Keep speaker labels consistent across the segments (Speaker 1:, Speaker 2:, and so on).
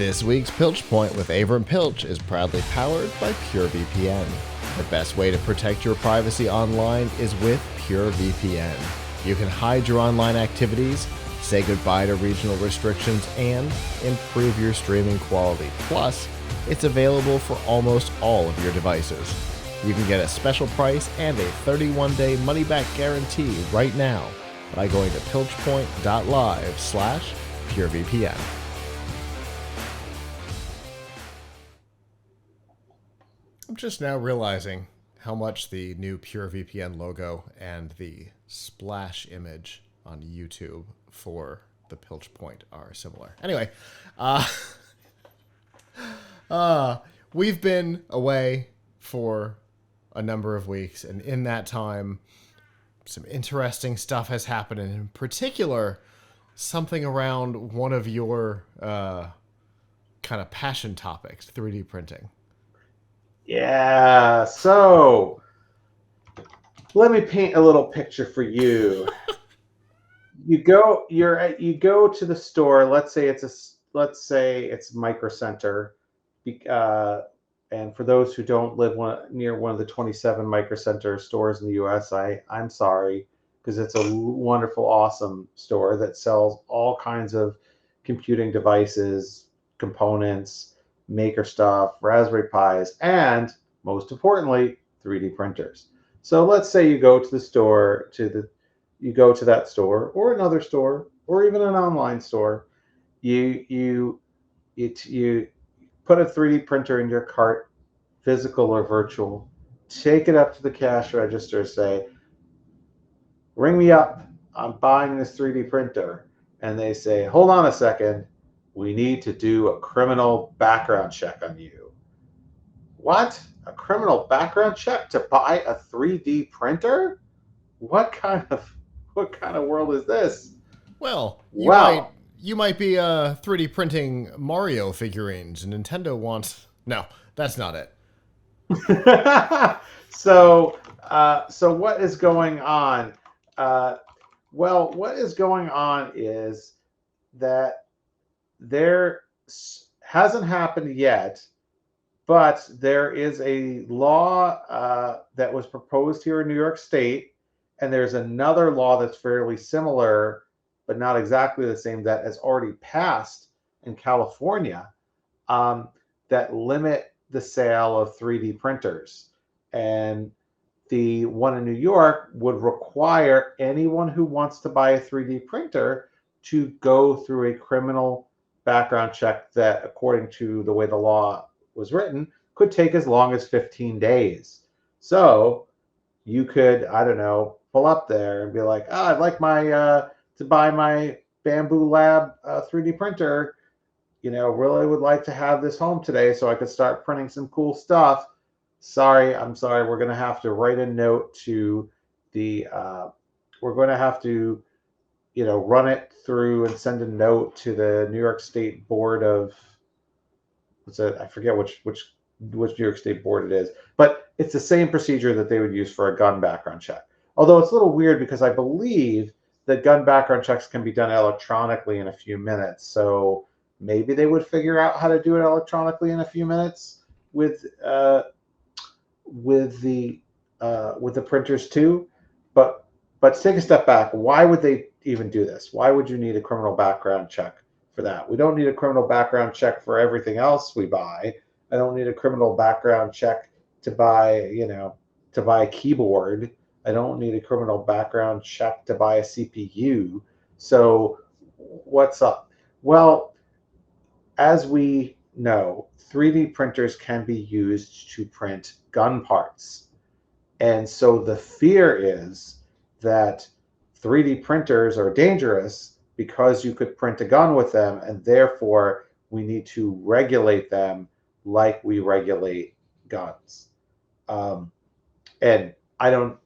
Speaker 1: This week's Piltch Point with Avram Piltch is proudly powered by PureVPN. The best way to protect your privacy online is with PureVPN. You can hide your online activities, say goodbye to regional restrictions, and improve your streaming quality. Plus, it's available for almost all of your devices. You can get a special price and a 31-day money-back guarantee right now by going to pilchpoint.live/PureVPN. I'm just now realizing how much the new PureVPN logo and the splash image on YouTube for the Piltch Point are similar. Anyway, we've been away for a number of weeks, and in that time, some interesting stuff has happened, and in particular, something around one of your kind of passion topics, 3D printing.
Speaker 2: Yeah, so let me paint a little picture for you. You go to the store. Let's say it's Micro Center, and for those who don't live near one of the 27 Micro Center stores in the U.S., I'm sorry, because it's a wonderful, awesome store that sells all kinds of computing devices, components, maker stuff, Raspberry Pis, and most importantly, 3D printers. So let's say you go to the store, you go to that store or another store or even an online store. You put a 3D printer in your cart, physical or virtual. Take it up to the cash register. Say, "Ring me up. I'm buying this 3D printer." And they say, "Hold on a second. We need to do a criminal background check on you." What? A criminal background check to buy a 3D printer? What kind of world is this?
Speaker 1: Well,
Speaker 2: Wow.
Speaker 1: you might be 3D printing Mario figurines, and Nintendo wants... No, that's not it.
Speaker 2: So what is going on? Well, what is going on is that there hasn't happened yet, but there is a law that was proposed here in New York State, and there's another law that's fairly similar, but not exactly the same, that has already passed in California, that limit the sale of 3D printers. And the one in New York would require anyone who wants to buy a 3D printer to go through a criminal background check that, according to the way the law was written, could take as long as 15 days. So you could, I don't know, pull up there and be like, "Oh, I'd like to buy my Bamboo Lab 3D printer. Really would like to have this home today so I could start printing some cool stuff. I'm sorry, we're going to have to write a note to we're going to have to, run it through and send a note to the New York State Board of, I forget which New York State board it is, but it's the same procedure that they would use for a gun background check. Although it's a little weird because I believe that gun background checks can be done electronically in a few minutes. So maybe they would figure out how to do it electronically in a few minutes with the printers too. But to take a step back, why would they even do this? Why would you need a criminal background check for that? We don't need a criminal background check for everything else we buy. I don't need a criminal background check to buy a keyboard. I don't need a criminal background check to buy a CPU. So what's up? Well, as we know, 3D printers can be used to print gun parts. And so the fear is that 3D printers are dangerous because you could print a gun with them, and therefore we need to regulate them like we regulate guns. And I don't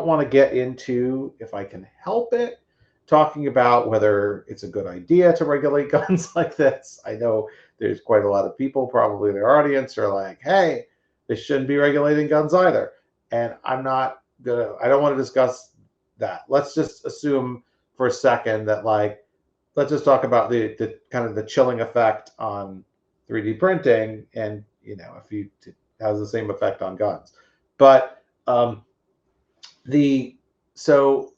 Speaker 2: want to get into, if I can help it, talking about whether it's a good idea to regulate guns like this. I know there's quite a lot of people probably in their audience are like, "Hey, they shouldn't be regulating guns either." And I don't want to discuss that. Let's just assume for a second that let's just talk about the kind of the chilling effect on 3D printing, and if you it has the same effect on guns. But the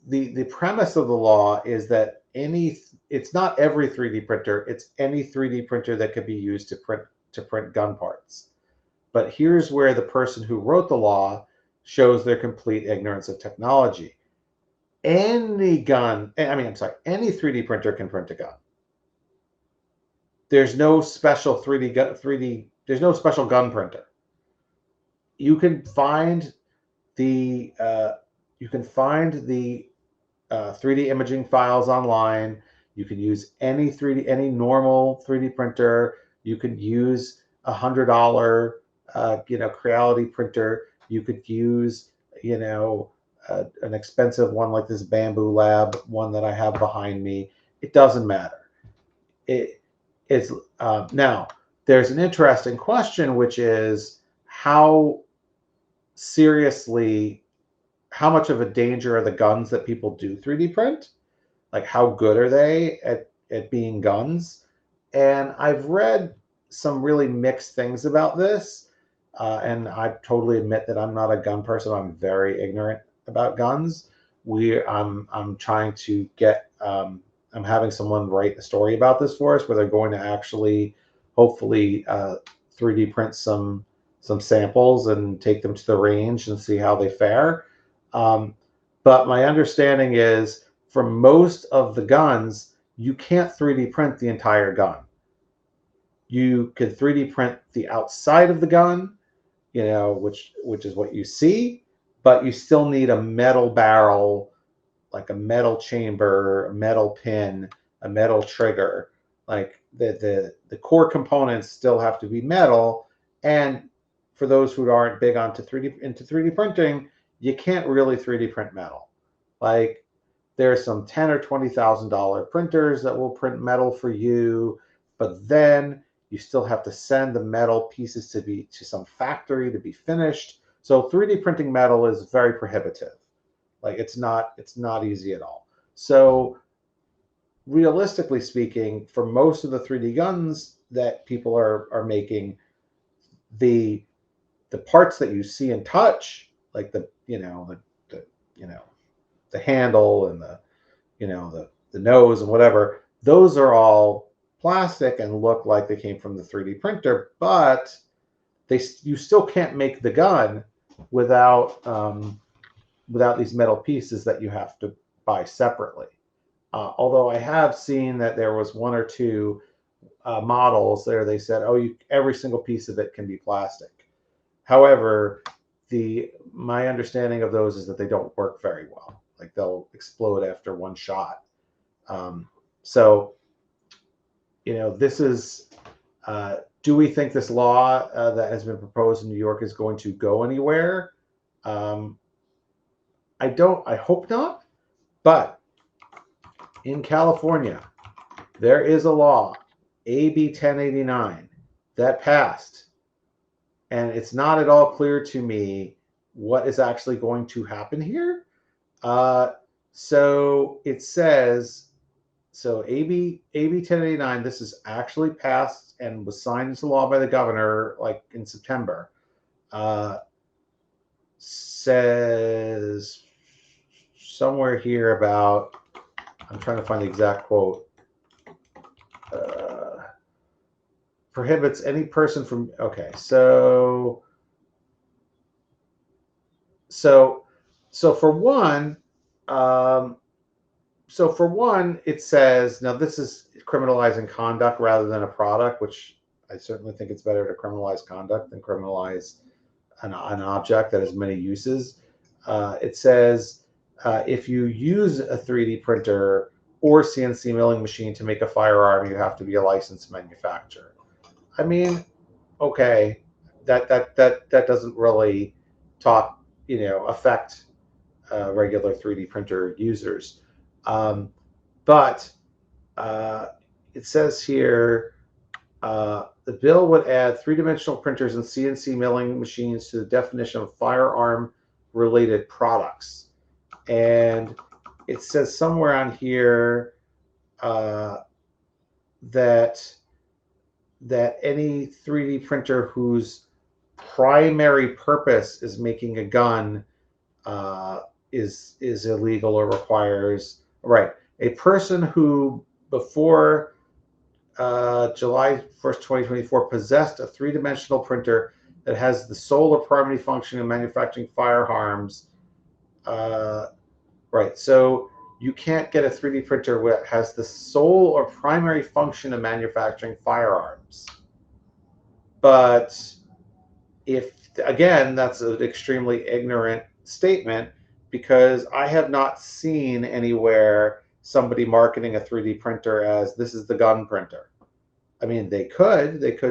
Speaker 2: the premise of the law is that it's not every 3D printer, it's any 3D printer that could be used to print gun parts. But here's where the person who wrote the law shows their complete ignorance of technology. Any gun, I mean, I'm sorry, any 3D printer can print a gun. There's no special 3D, there's no special gun printer. You can find the 3D imaging files online. You can use any normal 3D printer. You could use $100 Creality printer. You could use an expensive one like this Bamboo Lab one that I have behind me. It doesn't matter. It's now there's an interesting question, which is how much of a danger are the guns that people do 3D print? Like, how good are they at being guns? And I've read some really mixed things about this. And I totally admit that I'm not a gun person. I'm very ignorant about guns. I'm trying to get, I'm having someone write a story about this for us, where they're going to actually, hopefully, 3D print some samples and take them to the range and see how they fare. But my understanding is, for most of the guns, you can't 3D print the entire gun. You could 3D print the outside of the gun, which is what you see, but you still need a metal barrel, like a metal chamber, a metal pin, a metal trigger. Like the core components still have to be metal. And for those who aren't big into 3D printing, you can't really 3D print metal. Like, there's some $10,000 or $20,000 printers that will print metal for you, but then you still have to send the metal pieces to some factory to be finished. So 3D printing metal is very prohibitive. Like, it's not easy at all. So realistically speaking, for most of the 3D guns that people are making, the parts that you see and touch, like the handle and the nose and whatever, those are all plastic and look like they came from the 3D printer, but you still can't make the gun without these metal pieces that you have to buy separately. Although I have seen that there was one or two models there, they said, every single piece of it can be plastic. However, my understanding of those is that they don't work very well. Like, they'll explode after one shot. So, this is, do we think this law that has been proposed in New York is going to go anywhere? I hope not. But in California, there is a law, AB 1089, that passed. And it's not at all clear to me what is actually going to happen here. So it says, AB 1089, this is actually passed and was signed into law by the governor like in September. Says somewhere here about, I'm trying to find the exact quote, prohibits any person from, okay, so for one, it says, now this is criminalizing conduct rather than a product, which I certainly think it's better to criminalize conduct than criminalize an object that has many uses. It says, if you use a 3D printer or CNC milling machine to make a firearm, you have to be a licensed manufacturer. I mean, okay, that doesn't really affect regular 3D printer users. But it says here, the bill would add three-dimensional printers and CNC milling machines to the definition of firearm-related products. And it says somewhere on here, that any 3D printer whose primary purpose is making a gun uh, is illegal or requires right. A person who before July 1st, 2024, possessed a three-dimensional printer that has the sole or primary function in manufacturing firearms. Uh, right. So you can't get a 3D printer that has the sole or primary function of manufacturing firearms. But if, again, that's an extremely ignorant statement because I have not seen anywhere somebody marketing a 3D printer as this is the gun printer. I mean,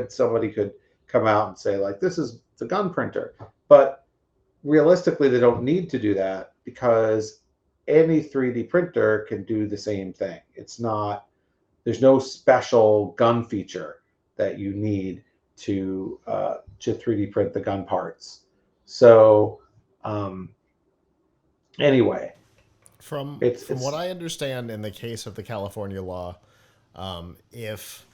Speaker 2: somebody could come out and say, like, this is the gun printer. But realistically, they don't need to do that because any 3D printer can do the same thing. There's no special gun feature that you need to 3D print the gun parts. So, um, anyway,
Speaker 1: From what
Speaker 2: it's
Speaker 1: I understand, in the case of the California law, if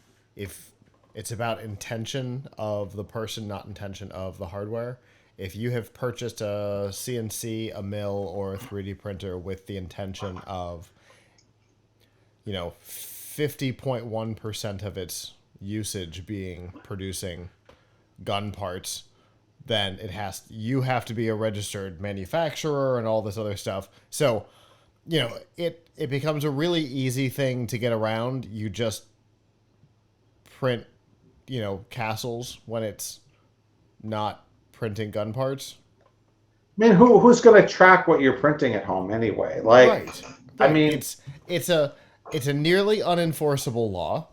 Speaker 1: it's about intention of the person, not intention of the hardware. If you have purchased a CNC, a mill, or a 3D printer with the intention of, 50.1% of its usage being producing gun parts, then you have to be a registered manufacturer and all this other stuff. So, it becomes a really easy thing to get around. You just print, castles when it's not printing gun parts.
Speaker 2: I mean, who's going to track what you're printing at home anyway? Like,
Speaker 1: Right.
Speaker 2: I
Speaker 1: Right.
Speaker 2: mean,
Speaker 1: It's a nearly unenforceable law,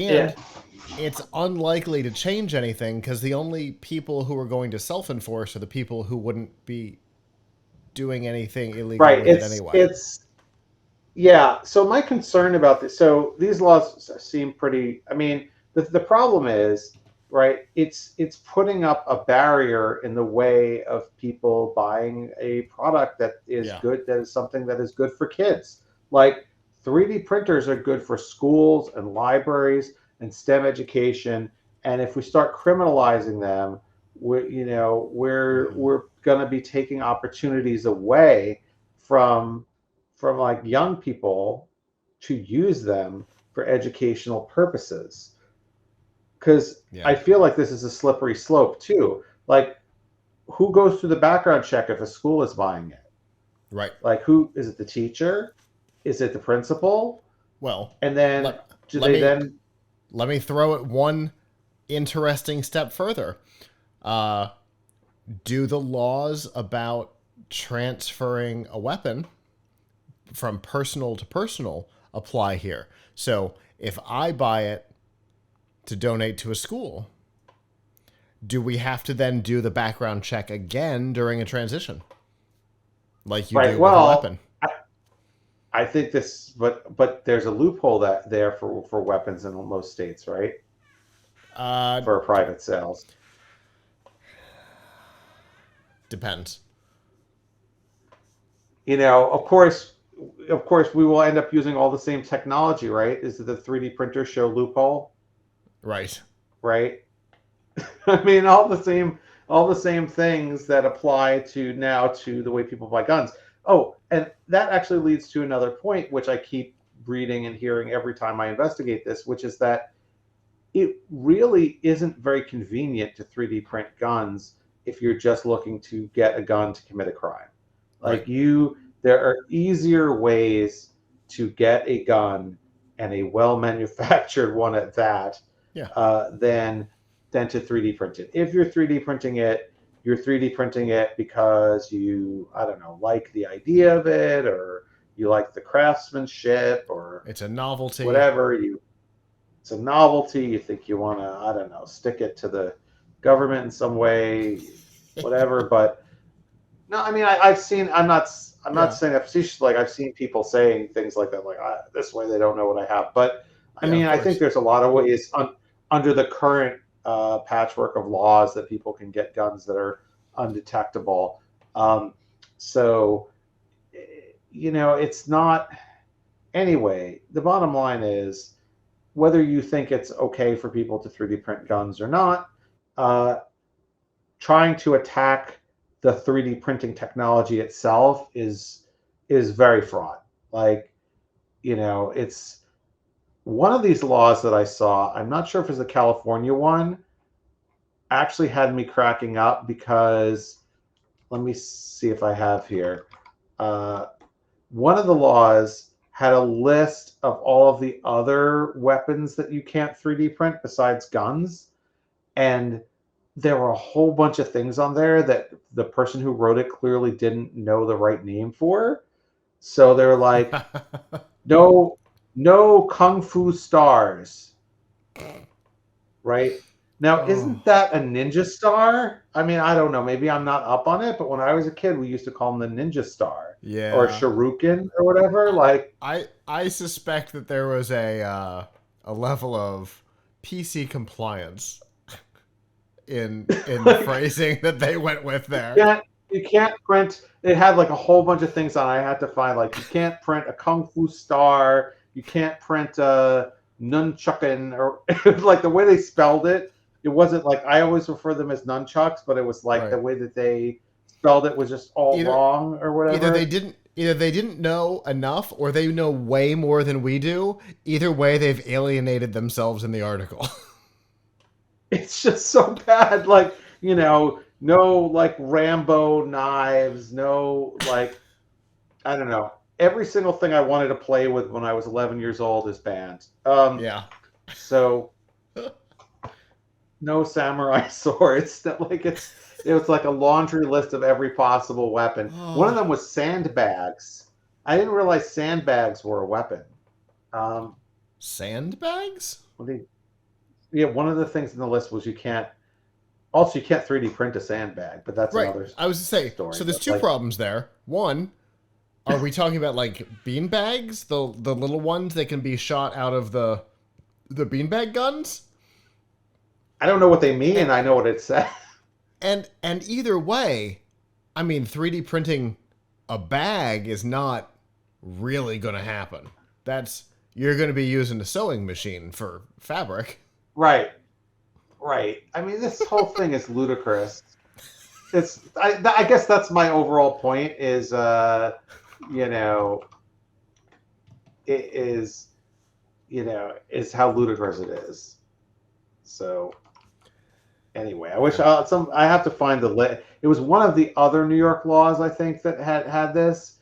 Speaker 2: yeah,
Speaker 1: and it's unlikely to change anything because the only people who are going to self-enforce are the people who wouldn't be doing anything illegal
Speaker 2: right.
Speaker 1: with it anyway.
Speaker 2: Yeah. So my concern about this, so these laws seem pretty. I mean, the problem is, right? It's putting up a barrier in the way of people buying a product that is
Speaker 1: Yeah.
Speaker 2: good. That is something that is good for kids. Like 3D printers are good for schools and libraries and STEM education. And if we start criminalizing them, we're going to be taking opportunities away from like young people to use them for educational purposes. Because
Speaker 1: Yeah.
Speaker 2: I feel like this is a slippery slope too. Like, who goes through the background check if a school is buying it?
Speaker 1: Right.
Speaker 2: Like, who is it? The teacher? Is it the principal?
Speaker 1: Well,
Speaker 2: And then
Speaker 1: let
Speaker 2: do
Speaker 1: let
Speaker 2: they
Speaker 1: me
Speaker 2: then?
Speaker 1: let me throw it one interesting step further. Uh, do the laws about transferring a weapon from personal to personal apply here? So if I buy it to donate to a school, do we have to then do the background check again during a transition, like you
Speaker 2: Right.
Speaker 1: do with a
Speaker 2: Well,
Speaker 1: weapon?
Speaker 2: I think this, but there's a loophole that there for weapons in most states, right?
Speaker 1: Uh,
Speaker 2: For private sales.
Speaker 1: Depends.
Speaker 2: Of course, we will end up using all the same technology, right? Is it the 3D printer show loophole,
Speaker 1: Right.
Speaker 2: right? I mean, all the same things that apply to now to the way people buy guns. Oh, and that actually leads to another point, which I keep reading and hearing every time I investigate this, which is that it really isn't very convenient to 3D print guns if you're just looking to get a gun to commit a crime.
Speaker 1: Right.
Speaker 2: There are easier ways to get a gun and a well manufactured one at that
Speaker 1: Yeah.
Speaker 2: than to 3D print it. If you're 3D printing it, you're 3D printing it because you, I don't know, like the idea of it, or you like the craftsmanship, or
Speaker 1: It's a novelty.
Speaker 2: whatever. It's a novelty. You think you want to, I don't know, stick it to the government in some way, whatever. But no, I mean, I've seen. I'm not
Speaker 1: Yeah.
Speaker 2: saying that facetiously. Like, I've seen people saying things like that, like, this way they don't know what I have. But I
Speaker 1: Yeah,
Speaker 2: mean,
Speaker 1: of
Speaker 2: I think
Speaker 1: course.
Speaker 2: there's a lot of ways under the current patchwork of laws that people can get guns that are undetectable. Um, so, it's not. Anyway, the bottom line is whether you think it's okay for people to 3D print guns or not, uh, trying to attack the 3D printing technology itself is very fraught. Like, it's one of these laws that I saw. I'm not sure if it's a California one. Actually, had me cracking up because let me see if I have here. One of the laws had a list of all of the other weapons that you can't 3D print besides guns, and there were a whole bunch of things on there that the person who wrote it clearly didn't know the right name for. So they're like, no kung fu stars, right? Now,
Speaker 1: Oh,
Speaker 2: isn't that a ninja star? I mean, I don't know. Maybe I'm not up on it, but when I was a kid, we used to call them the ninja star or
Speaker 1: yeah.
Speaker 2: shuriken or whatever. Like,
Speaker 1: I suspect that there was a level of PC compliance in the
Speaker 2: like
Speaker 1: phrasing that they went with there.
Speaker 2: you can't print. It had like a whole bunch of things on it. I had to find like you can't print a kung fu star. You can't print a nunchuckin or it was like the way they spelled it. It wasn't like I always refer them as nunchucks, but it was like the
Speaker 1: Right.
Speaker 2: way that they spelled it was just all
Speaker 1: Either
Speaker 2: wrong or whatever.
Speaker 1: either they didn't know enough or they know way more than we do. Either way, they've alienated themselves in the article.
Speaker 2: It's just so bad. Like, no like Rambo knives, no like I don't know. Every single thing I wanted to play with when I was 11 years old is banned.
Speaker 1: Yeah.
Speaker 2: So no samurai swords. That like it was like a laundry list of every possible weapon. One of
Speaker 1: Oh,
Speaker 2: them was sandbags. I didn't realize sandbags were a weapon. Um,
Speaker 1: sandbags?
Speaker 2: yeah, one of the things in the list was you can't 3D print a sandbag, but that's
Speaker 1: Right.
Speaker 2: another
Speaker 1: I was to say,
Speaker 2: story.
Speaker 1: so there's
Speaker 2: But
Speaker 1: two
Speaker 2: like,
Speaker 1: problems there. One, are we talking about like bean bags, the little ones that can be shot out of the beanbag guns?
Speaker 2: I don't know what they mean.
Speaker 1: And
Speaker 2: I know what it says.
Speaker 1: and either way, I mean 3D printing a bag is not really going to happen. That's you're going to be using a sewing machine for fabric.
Speaker 2: Right, right. I mean, this whole thing is ludicrous. I guess that's my overall point is, you know, it is how ludicrous it is. So anyway, I wish
Speaker 1: Yeah.
Speaker 2: I have to find the list. It was one of the other New York laws I think that had this,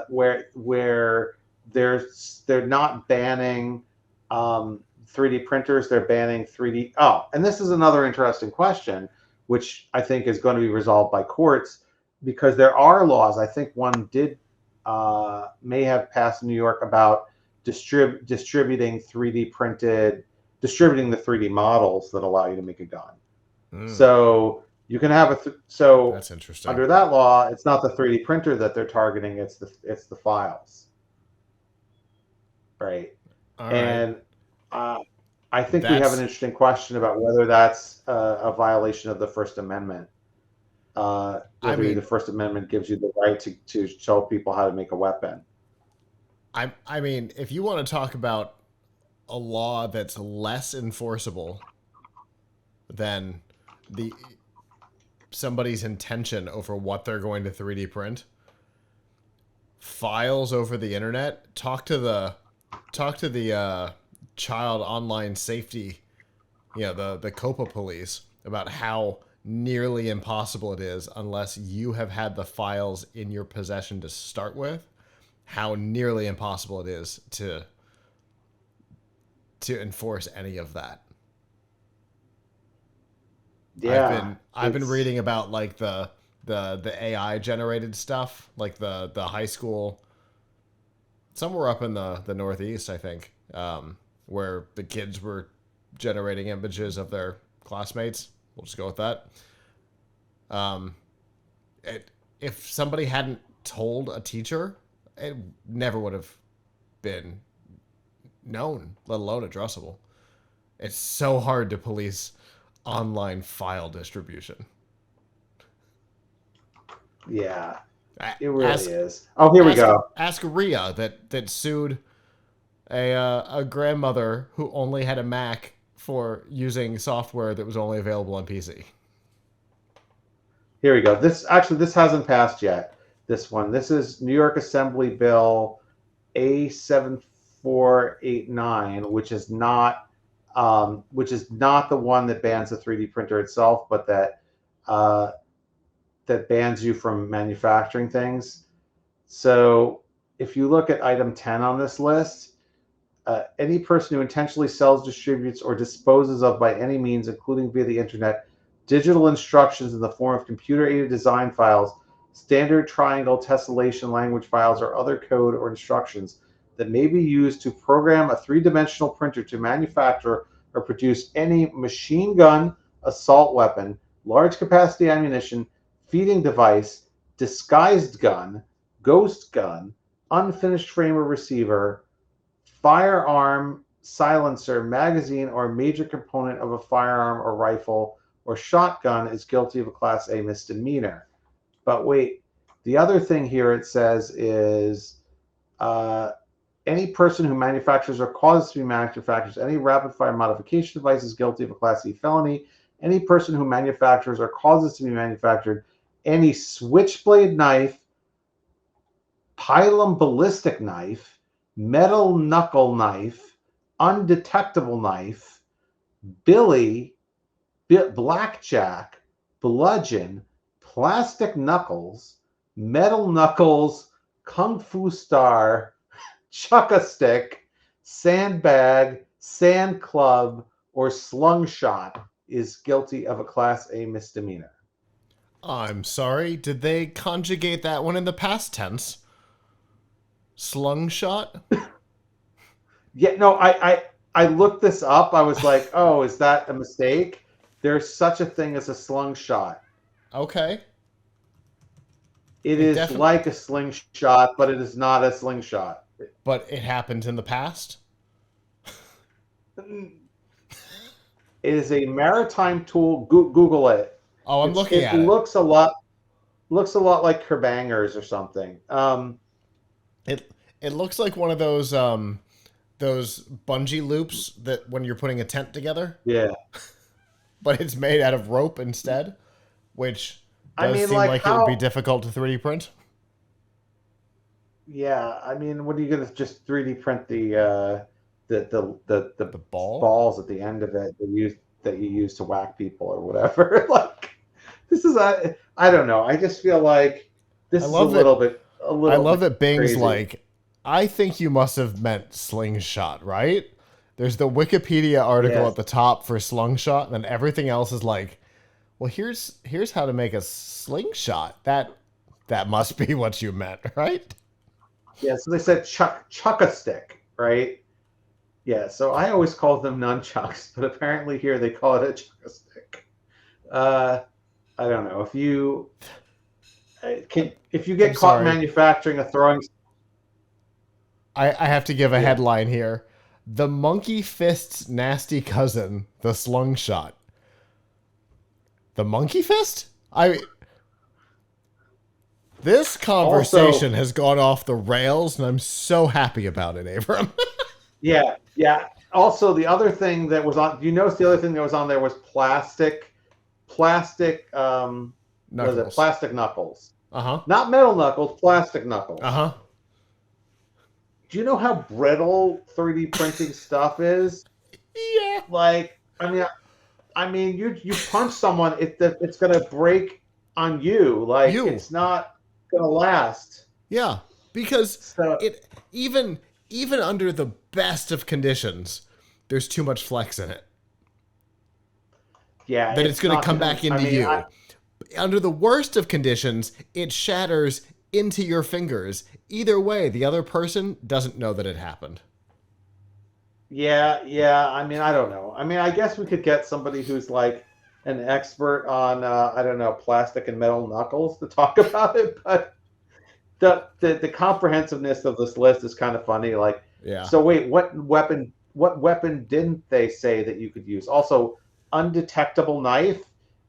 Speaker 2: where they're not banning 3D printers, they're banning 3D. Oh, and this is another interesting question, which I think is going to be resolved by courts because there are laws. I think one did may have passed in New York about distributing the 3D models that allow you to make a gun.
Speaker 1: Mm,
Speaker 2: So you can have so
Speaker 1: that's interesting.
Speaker 2: under that law, it's not the 3D printer that they're targeting; it's the files, right?
Speaker 1: All right.
Speaker 2: And uh, I think we have an
Speaker 1: That's
Speaker 2: interesting question about whether that's a violation of the First Amendment.
Speaker 1: I
Speaker 2: Whether the
Speaker 1: mean,
Speaker 2: First Amendment gives you the right to tell people how to make a weapon.
Speaker 1: I mean, if you want to talk about a law that's less enforceable than the somebody's intention over what they're going to 3D print, files over the internet, talk to the child online safety, the COPA police about how nearly impossible it is unless you have had the files in your possession to start with. How nearly impossible it is to enforce any of that.
Speaker 2: Yeah,
Speaker 1: I've been
Speaker 2: it's
Speaker 1: reading about like the AI generated stuff, like the high school somewhere up in the Northeast, I think, where the kids were generating images of their classmates. We'll just go with that. Um, if somebody hadn't told a teacher, it never would have been known, let alone addressable. It's so hard to police online file distribution.
Speaker 2: yeah,
Speaker 1: A-
Speaker 2: it really
Speaker 1: Ask
Speaker 2: is. Oh, here we
Speaker 1: ask
Speaker 2: go.
Speaker 1: ask Rhea that sued A grandmother who only had a Mac for using software that was only available on PC.
Speaker 2: Here we go. This hasn't passed yet. This one. This is New York Assembly Bill A7489, which is not the one that bans the 3D printer itself, but uh, that bans you from manufacturing things. So if you look at item 10 on this list, any person who intentionally sells, distributes, or disposes of by any means, including via the internet, digital instructions in the form of computer-aided design files, standard triangle tessellation language files, or other code or instructions that may be used to program a three-dimensional printer to manufacture or produce any machine gun, assault weapon, large capacity ammunition, feeding device, disguised gun, ghost gun, unfinished frame or receiver, firearm, silencer, magazine, or major component of a firearm or rifle or shotgun is guilty of a Class A misdemeanor. But wait, the other thing here it says is any person who manufactures or causes to be manufactured any rapid fire modification device is guilty of a Class E felony. Any person who manufactures or causes to be manufactured any switchblade knife, pilum ballistic knife, metal knuckle knife, undetectable knife, billy, blackjack, bludgeon, plastic knuckles, metal knuckles, kung fu star, chuck-a-stick, sandbag, sand club, or slungshot is guilty of a Class A misdemeanor.
Speaker 1: I'm sorry, did they conjugate that one in the past tense? Slungshot?
Speaker 2: Yeah, no, I looked this up. I was like, oh, is that a mistake? There's such a thing as a slungshot.
Speaker 1: Okay.
Speaker 2: It is like a slingshot, but it is not a slingshot.
Speaker 1: But it happened in the past?
Speaker 2: It is a maritime tool. Google it.
Speaker 1: Oh, I'm looking at it.
Speaker 2: It looks a lot like kerbangers or something.
Speaker 1: It looks like one of those bungee loops that when you're putting a tent together.
Speaker 2: Yeah.
Speaker 1: But it's made out of rope instead, which does seem like it would be difficult to 3D print.
Speaker 2: Yeah, I mean, what are you gonna just 3D print the balls at the end of it that you use to whack people or whatever? Like, this is I don't know. I just feel like this is a little bit. I
Speaker 1: love that Bing's
Speaker 2: crazy.
Speaker 1: Like, I think you must have meant slingshot, right? There's the Wikipedia article at the top for slingshot, and then everything else is like, well, here's how to make a slingshot. That must be what you meant, right?
Speaker 2: Yeah, so they said chuck-a-stick, right? Yeah, so I always called them nunchucks, but apparently here they call it a chuck-a-stick. I don't know if you get caught manufacturing a throwing.
Speaker 1: I have to give a headline here. The monkey fist's nasty cousin, the slungshot. The monkey fist? This conversation has gone off the rails, and I'm so happy about it, Avram.
Speaker 2: Yeah. Also, the other thing that was on, you notice the other thing that was on there was plastic knuckles. Was it plastic knuckles?
Speaker 1: Uh-huh.
Speaker 2: Not metal knuckles, plastic knuckles.
Speaker 1: Uh-huh.
Speaker 2: Do you know how brittle 3D printing stuff is?
Speaker 1: Yeah.
Speaker 2: Like, I mean, you punch someone, it's gonna break on you. Like, it's not gonna last.
Speaker 1: Yeah, because it even under the best of conditions, there's too much flex in it.
Speaker 2: Yeah,
Speaker 1: that it's gonna come back into you. Under the worst of conditions, it shatters into your fingers. Either way, the other person doesn't know that it happened.
Speaker 2: Yeah. I mean, I don't know. I mean, I guess we could get somebody who's like an expert on, I don't know, plastic and metal knuckles to talk about it. But the comprehensiveness of this list is kind of funny. Like, so wait, what weapon didn't they say that you could use? Also, undetectable knife.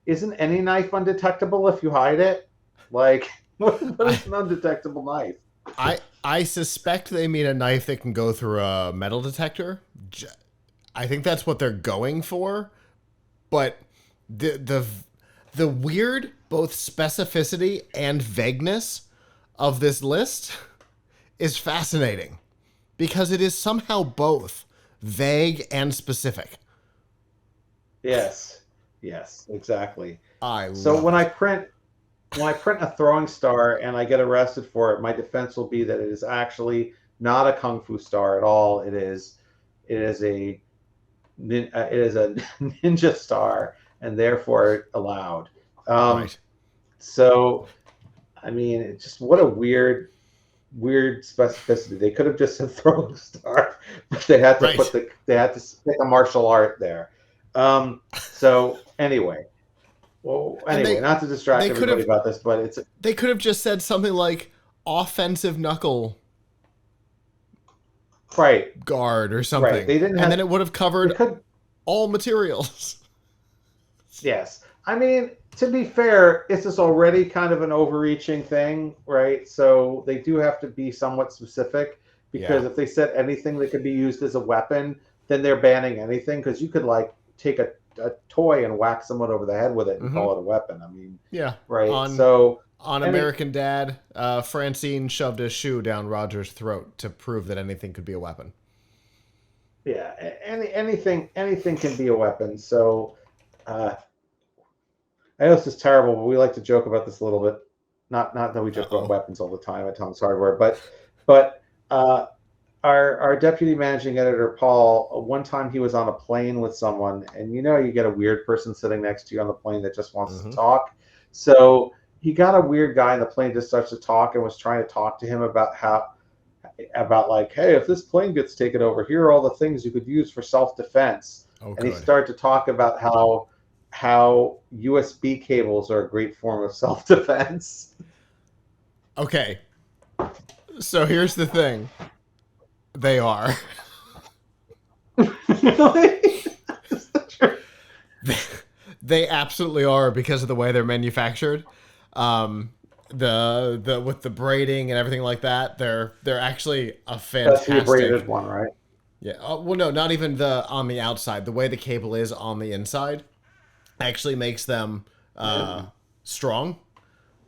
Speaker 2: Isn't any knife undetectable if you hide it? Like, what is an undetectable knife?
Speaker 1: I I suspect they mean a knife that can go through a metal detector. I think that's what they're going for. But the weird both specificity and vagueness of this list is fascinating because it is somehow both vague and specific.
Speaker 2: Yes, yes, exactly.
Speaker 1: I
Speaker 2: So
Speaker 1: love it.
Speaker 2: when I print a throwing star and I get arrested for it, my defense will be that it is actually not a kung fu star at all. It is a it is a ninja star and therefore allowed. Um,
Speaker 1: Right.
Speaker 2: so I mean, it's just what a weird specificity. They could have just said throwing star, but
Speaker 1: Right.
Speaker 2: they had to stick a martial art there. So
Speaker 1: And
Speaker 2: not to distract
Speaker 1: they could
Speaker 2: everybody
Speaker 1: have
Speaker 2: about this, but it's
Speaker 1: they could have just said something like offensive knuckle
Speaker 2: right,
Speaker 1: guard or
Speaker 2: right.
Speaker 1: something. And then it would have
Speaker 2: They
Speaker 1: covered
Speaker 2: could,
Speaker 1: all materials.
Speaker 2: yes. I mean, to be fair, this is already kind of an overreaching thing, right? So they do have to be somewhat specific
Speaker 1: Yeah.
Speaker 2: because if they said anything that could be used as a weapon, then they're banning anything because you could like take a toy and whack someone over the head with it and
Speaker 1: Mm-hmm.
Speaker 2: call it a weapon. I mean,
Speaker 1: Yeah.
Speaker 2: right?
Speaker 1: On
Speaker 2: So any
Speaker 1: American Dad, Francine shoved a shoe down Roger's throat to prove that anything could be a weapon.
Speaker 2: yeah, anything can be a weapon. So uh, I know this is terrible, but we like to joke about this a little bit. Not that we
Speaker 1: Uh
Speaker 2: joke about
Speaker 1: oh.
Speaker 2: weapons all the time at Tom's Hardware, but our deputy managing editor Paul, one time he was on a plane with someone, and you get a weird person sitting next to you on the plane that just wants to
Speaker 1: Mm-hmm.
Speaker 2: talk. So he got a weird guy in the plane just starts to talk and was trying to talk to him about like, hey, if this plane gets taken over, here are all the things you could use for self-defense.
Speaker 1: Oh,
Speaker 2: And he
Speaker 1: good.
Speaker 2: started to talk about how USB cables are a great form of self-defense.
Speaker 1: Okay. So here's the thing. They are.
Speaker 2: Really? That's the truth.
Speaker 1: They absolutely are because of the way they're manufactured. Um, the with the braiding and everything like that, they're actually a
Speaker 2: That's the braided
Speaker 1: fantastic.
Speaker 2: one, right?
Speaker 1: Yeah. Well, no, not even the on the outside. The way the cable is on the inside actually makes them strong.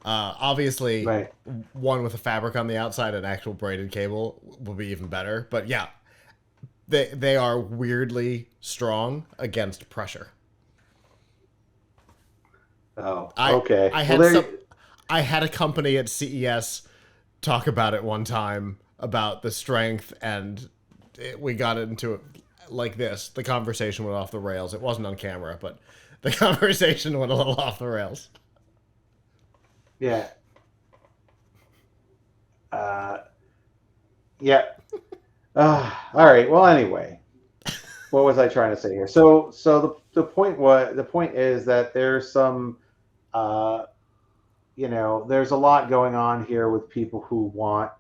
Speaker 1: Obviously,
Speaker 2: Right.
Speaker 1: one with a fabric on the outside, an actual braided cable will be even better. But yeah, they are weirdly strong against pressure.
Speaker 2: Oh,
Speaker 1: I
Speaker 2: okay.
Speaker 1: I
Speaker 2: Well,
Speaker 1: had
Speaker 2: there.
Speaker 1: some I had a company at CES talk about it one time about the strength and we got into it like this. The conversation went off the rails. It wasn't on camera, but the conversation went a little off the rails.
Speaker 2: Yeah. Uh, yeah. All right. Well, anyway, what was I trying to say here? So the point is that there's some uh, there's a lot going on here with people who want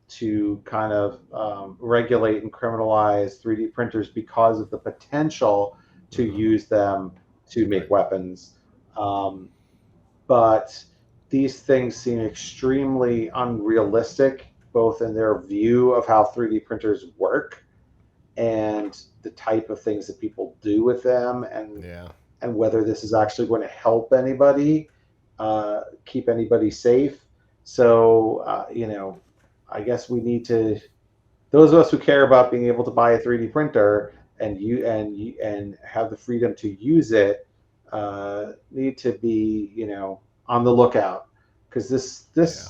Speaker 2: to kind of regulate and criminalize 3D printers because of the potential to
Speaker 1: Mm-hmm.
Speaker 2: use them to make
Speaker 1: Right.
Speaker 2: weapons. Um, but these things seem extremely unrealistic, both in their view of how 3D printers work and the type of things that people do with them,
Speaker 1: Yeah.
Speaker 2: and whether this is actually going to help anybody, keep anybody safe. So, I guess we need to, those of us who care about being able to buy a 3D printer and have the freedom to use it, need to be, on the lookout because
Speaker 1: Yeah.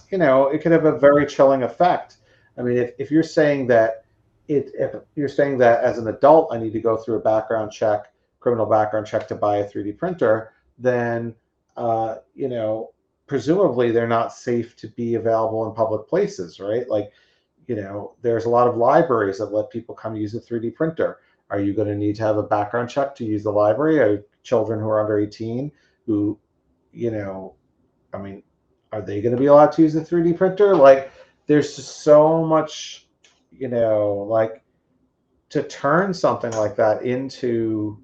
Speaker 2: it could have a very chilling effect. I mean, if you're saying that if you're saying that as an adult I need to go through a criminal background check to buy a 3D printer, then presumably they're not safe to be available in public places, right? Like, there's a lot of libraries that let people come use a 3D printer. Are you going to need to have a background check to use the library? Are children who are under 18 who, you know, I mean, are they going to be allowed to use a 3D printer? Like, there's just so much, like to turn something like that into,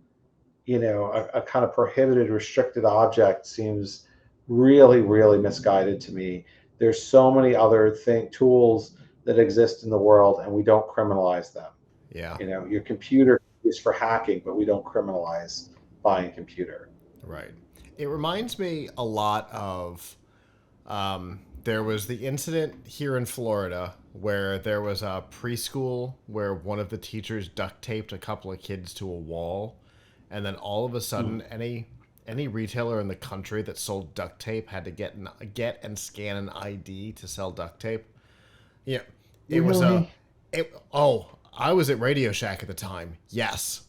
Speaker 2: a kind of prohibited, restricted object seems really, really misguided to me. There's so many other tools that exist in the world, and we don't criminalize them.
Speaker 1: Yeah.
Speaker 2: You know, your computer is for hacking, but we don't criminalize buying a computer.
Speaker 1: Right. It reminds me a lot of there was the incident here in Florida where there was a preschool where one of the teachers duct taped a couple of kids to a wall, and then all of a sudden, any retailer in the country that sold duct tape had to get and scan an ID to sell duct tape. Yeah, it was a.
Speaker 2: Really?
Speaker 1: I was at Radio Shack at the time. Yes.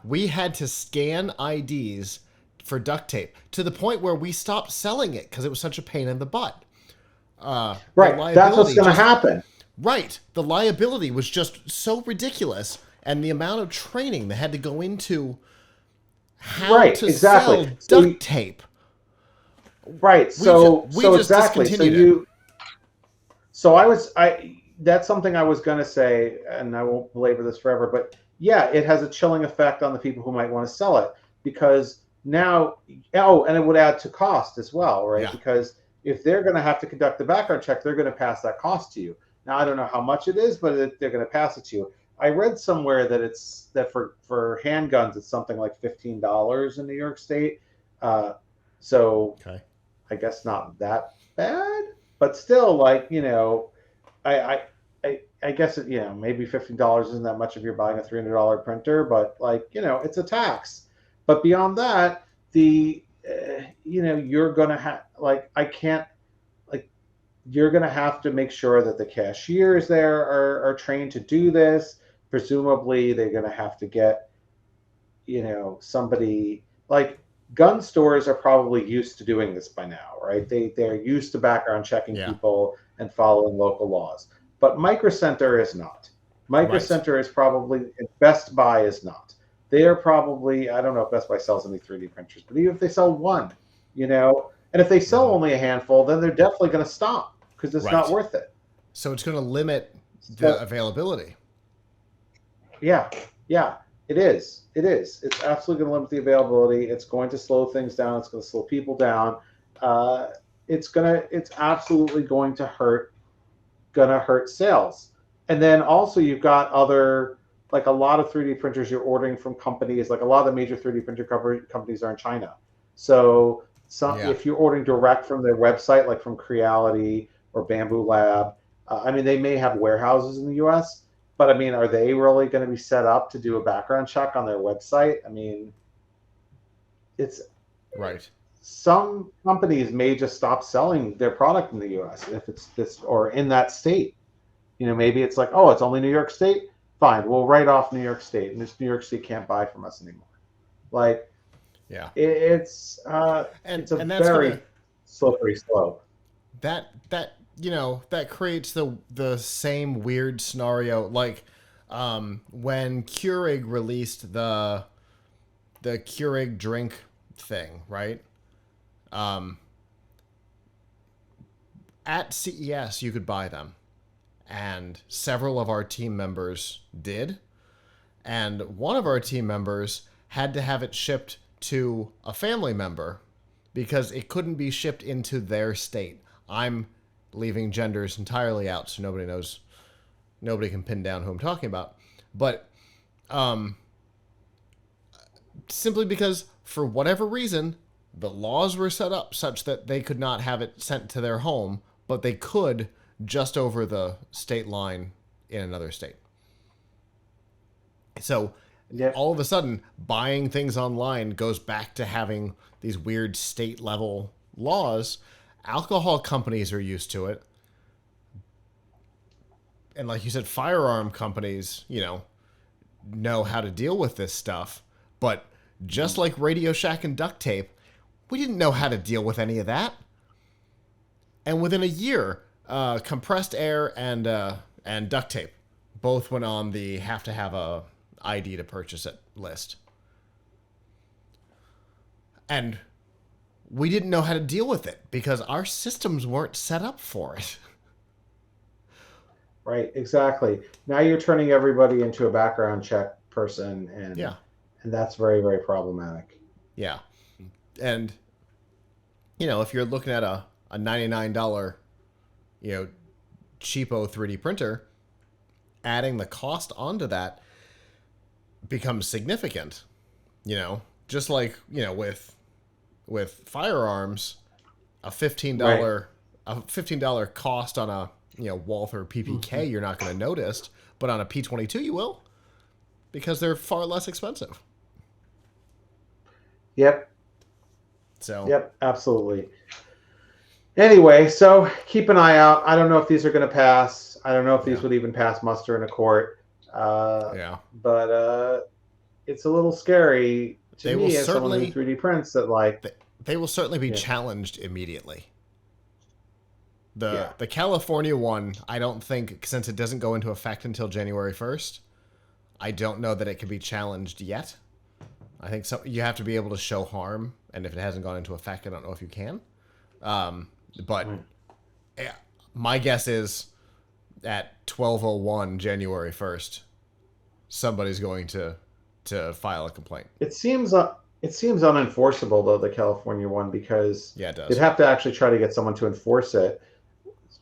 Speaker 1: We had to scan IDs for duct tape to the point where we stopped selling it because it was such a pain in the butt.
Speaker 2: Right. That's what's going to happen.
Speaker 1: Right. The liability was just so ridiculous, and the amount of training they had to go into how to sell duct tape.
Speaker 2: Right. So exactly. That's something I was going to say, and I won't belabor this forever, but yeah, it has a chilling effect on the people who might want to sell it, because now, and it would add to cost as well, right? Yeah. Because if they're going to have to conduct the background check, they're going to pass that cost to you. Now, I don't know how much it is, but they're going to pass it to you. I read somewhere that for handguns, it's something like $15 in New York State. Okay. I guess not that bad, but still, like, you know, I guess it, you know, maybe $15 isn't that much if you're buying a $300 printer, but, like, you know, it's a tax. But beyond that, you know, you're gonna have, like, you're gonna have to make sure that the cashiers there are trained to do this. Presumably, they're gonna have to get, you know, somebody, like, gun stores are probably used to doing this by now, right? They're used to background checking people and following local laws. But Micro Center is not. Micro Center is probably, Best Buy is not. They are probably, I don't know if Best Buy sells any 3D printers, but even if they sell one, you know, and if they sell only a handful, then they're definitely going to stop because it's not worth it.
Speaker 1: So it's going to limit the availability.
Speaker 2: Yeah, it is. It's absolutely going to limit the availability. It's going to slow things down. It's going to slow people down. It's absolutely going to hurt sales. And then also you've got other, like, a lot of 3D printers you're ordering from companies, like a lot of the major 3D printer companies are in China. So if you're ordering direct from their website, like from Creality or Bamboo Lab, I mean, they may have warehouses in the US, but I mean, are they really going to be set up to do a background check on their website? I mean, it's
Speaker 1: right.
Speaker 2: Some companies may just stop selling their product in the US if it's this, or in that state. You know, maybe it's like, oh, it's only New York State? Fine, we'll write off New York State, and this New York State can't buy from us anymore. Like,
Speaker 1: yeah,
Speaker 2: it's a very slippery slope.
Speaker 1: That you know, that creates the same weird scenario, like when Keurig released the Keurig drink thing, right? At CES, you could buy them, and several of our team members did, and one of our team members had to have it shipped to a family member because it couldn't be shipped into their state. I'm leaving genders entirely out, so nobody can pin down who I'm talking about, but simply because, for whatever reason, the laws were set up such that they could not have it sent to their home, but they could just over the state line in another state. So all of a sudden, buying things online goes back to having these weird state level laws. Alcohol companies are used to it. And like you said, firearm companies, you know how to deal with this stuff. But just like Radio Shack and duct tape, we didn't know how to deal with any of that. And within a year, compressed air and duct tape both went on the have to have a ID to purchase it list. And we didn't know how to deal with it because our systems weren't set up for it.
Speaker 2: Right, exactly. Now you're turning everybody into a background check person, and that's very, very problematic.
Speaker 1: Yeah. And, you know, if you're looking at a $99 cheapo 3D printer, adding the cost onto that becomes significant. Just like, with firearms, a $15 cost on a Walther PPK you're not going to notice, but on a P22 you will, because they're far less expensive.
Speaker 2: Yep.
Speaker 1: So.
Speaker 2: Yep. Absolutely. Anyway, so keep an eye out. I don't know if these are going to pass. I don't know if these would even pass muster in a court. But it's a little scary to me as someone who 3D prints that
Speaker 1: they will certainly be challenged immediately. The California one, I don't think, since it doesn't go into effect until January 1st, I don't know that it can be challenged yet. I think you have to be able to show harm, and if it hasn't gone into effect, I don't know if you can. But my guess is at 12:01 January 1st, somebody's going to file a complaint.
Speaker 2: It seems unenforceable, though, the California one, because
Speaker 1: it does.
Speaker 2: You'd have to actually try to get someone to enforce it,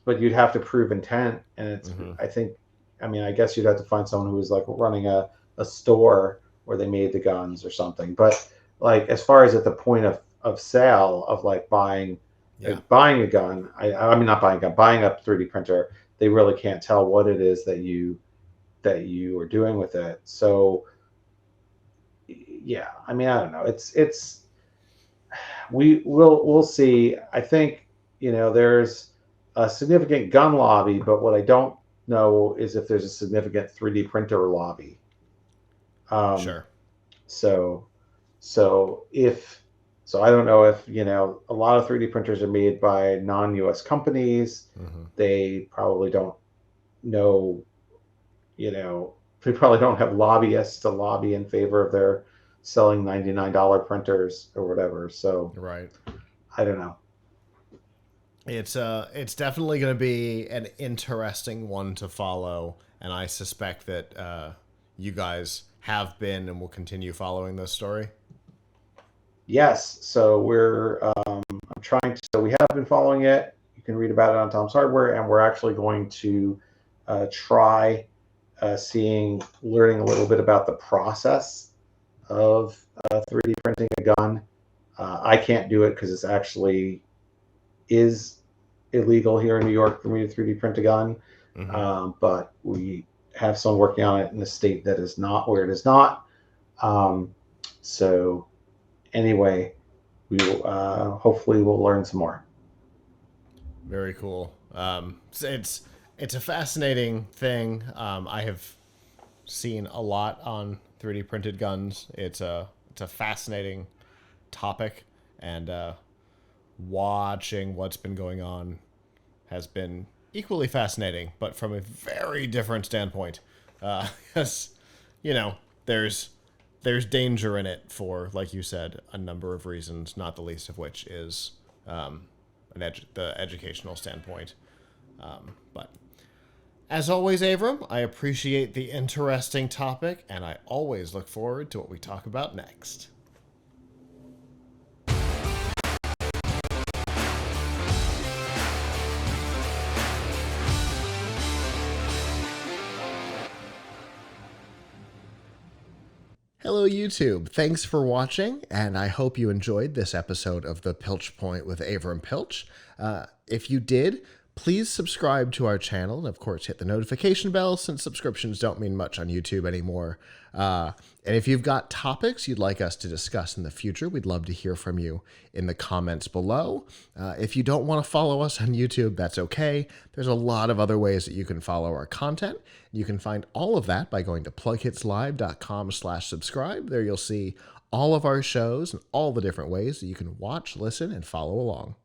Speaker 2: but you'd have to prove intent. And it's, I guess you'd have to find someone who was like running a store where they made the guns or something. But like, as far as at the point of sale of like buying a gun, not buying a gun, buying a 3D printer, they really can't tell what it is that you are doing with it. So I don't know. We'll see. I think, there's a significant gun lobby, but what I don't know is if there's a significant 3D printer lobby.
Speaker 1: Sure.
Speaker 2: So I don't know if, a lot of 3D printers are made by non-US companies. They probably don't know, they probably don't have lobbyists to lobby in favor of their selling $99 printers or whatever. So
Speaker 1: right.
Speaker 2: I don't know.
Speaker 1: It's definitely going to be an interesting one to follow, and I suspect that you guys have been and will continue following this story.
Speaker 2: Yes. So we have been following it. You can read about it on Tom's Hardware, and we're actually going to try learning a little bit about the process of 3D printing a gun. I can't do it because it's actually is illegal here in New York for me to 3D print a gun. But we have someone working on it in a state that is not where it is not. So anyway, we will, hopefully we'll learn some more.
Speaker 1: Very cool. It's a fascinating thing. I have seen a lot on 3D printed guns. It's a fascinating topic, and watching what's been going on has been equally fascinating, but from a very different standpoint. Because, there's danger in it for, like you said, a number of reasons, not the least of which is the educational standpoint. But as always, Avram, I appreciate the interesting topic, and I always look forward to what we talk about next. Hello, YouTube. Thanks for watching, and I hope you enjoyed this episode of The Piltch Point with Avram Piltch. If you did, please subscribe to our channel, and of course hit the notification bell, since subscriptions don't mean much on YouTube anymore. And if you've got topics you'd like us to discuss in the future, we'd love to hear from you in the comments below. If you don't want to follow us on YouTube, that's okay. There's a lot of other ways that you can follow our content. You can find all of that by going to PLUGHITZlive.com/subscribe. There you'll see all of our shows and all the different ways that you can watch, listen, and follow along.